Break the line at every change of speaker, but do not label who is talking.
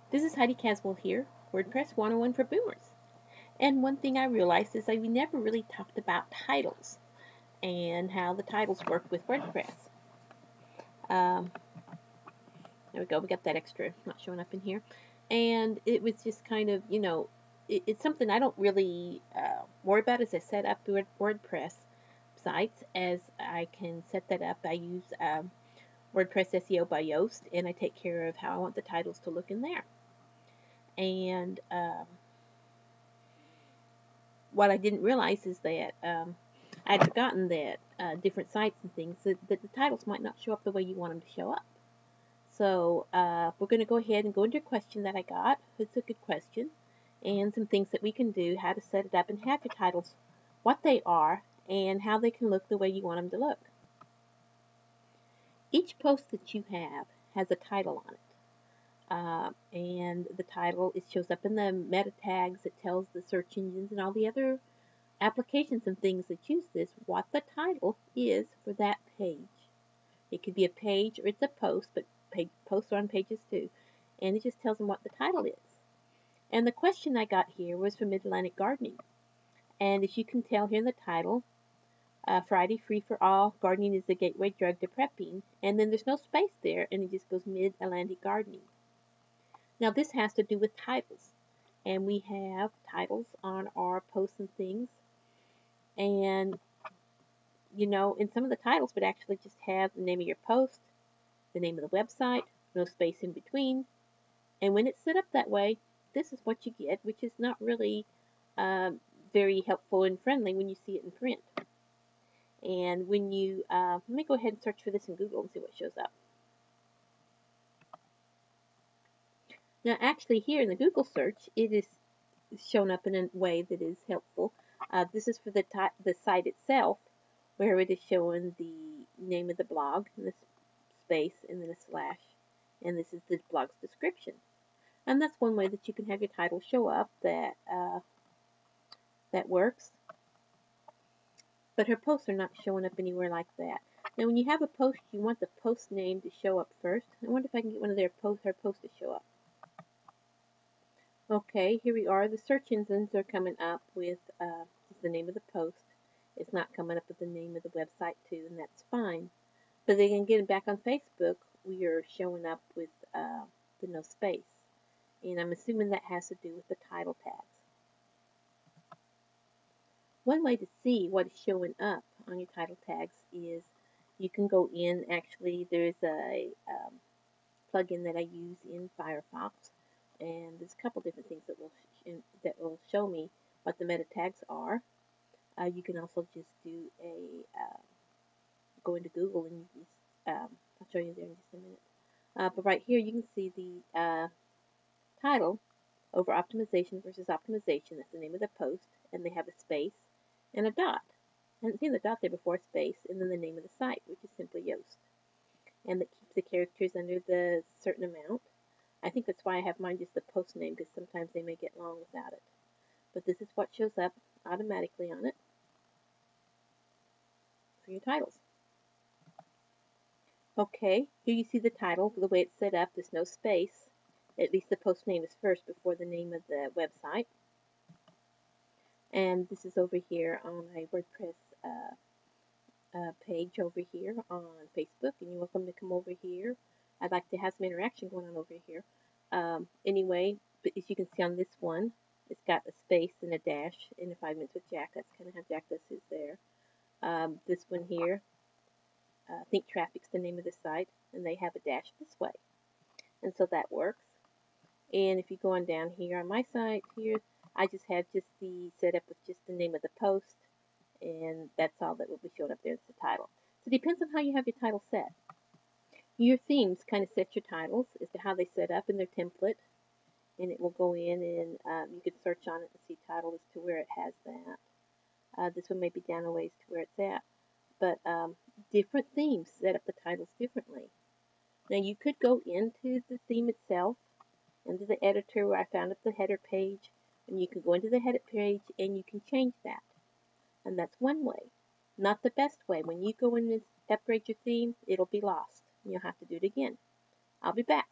This is Heidi Caswell here, WordPress 101 for Boomers. And one thing I realized is that we never really talked about titles and how the titles work with WordPress. Um, there we go, we got that extra not showing up in here. And it was just kind of, it's something I don't really worry about as I set up WordPress sites, as I can set that up. I use WordPress SEO by Yoast, and I take care of how I want the titles to look in there. And what I didn't realize is that I'd forgotten that different sites and things, that the titles might not show up the way you want them to show up. So we're going to go ahead and go into a question that I got. It's a good question. And some things that we can do, how to set it up and have your titles, what they are, and how they can look the way you want them to look. Each post that you have has a title on it. And the title, it shows up in the meta tags. It tells the search engines and all the other applications and things that use this what the title is for that page. It could be a page or it's a post, but posts are on pages too. And it just tells them what the title is. And the question I got here was from Mid-Atlantic Gardening. And as you can tell here in the title, Friday Free for All, gardening is the gateway drug to prepping. And then there's no space there, and it just goes Mid-Atlantic Gardening. Now this has to do with titles, and we have titles on our posts and things, and in some of the titles would actually just have the name of your post, the name of the website, no space in between, and when it's set up that way, this is what you get, which is not really very helpful and friendly when you see it in print. And when you, let me go ahead and search for this in Google and see what shows up. Now, actually, here in the Google search, it is shown up in a way that is helpful. This is for the site itself, where it is showing the name of the blog, and this space, and then a slash, and this is the blog's description. And that's one way that you can have your title show up that works. But her posts are not showing up anywhere like that. Now, when you have a post, you want the post name to show up first. I wonder if I can get one of her posts to show up. Okay, here we are. The search engines are coming up with the name of the post. It's not coming up with the name of the website too, and that's fine. But then again, back on Facebook, we are showing up with the no space. And I'm assuming that has to do with the title tags. One way to see what is showing up on your title tags is you can go in. Actually, there's a plugin that I use in Firefox. And there's a couple different things that will show me what the meta tags are. You can also just do go into Google and I'll show you there in just a minute. But right here you can see the title over optimization versus optimization. That's the name of the post, and they have a space and a dot. I hadn't seen the dot there before, space, and then the name of the site, which is simply Yoast. And that keeps the characters under the certain amount. I think that's why I have mine just the post name, because sometimes they may get long without it. But this is what shows up automatically on it for your titles. Okay, here you see the title, the way it's set up. There's no space. At least the post name is first before the name of the website. And this is over here on my WordPress page over here on Facebook, and you're welcome to come over here. I'd like to have some interaction going on over here. Anyway, but as you can see on this one, it's got a space and a dash in the 5 Minutes with Jack. That's kind of how Jack does his there. This one here, Think Traffic's the name of the site, and they have a dash this way. And so that works. And if you go on down here on my site here, I just have just the setup with just the name of the post, and that's all that will be showing up there. It's the title. So it depends on how you have your title set. Your themes kind of set your titles as to how they set up in their template, and it will go in and you can search on it and see title as to where it has that. This one may be down a ways to where it's at, but different themes set up the titles differently. Now you could go into the theme itself, into the editor where I found up the header page, and you can go into the header page and you can change that. And that's one way. Not the best way. When you go in and upgrade your theme, it'll be lost. You'll have to do it again. I'll be back.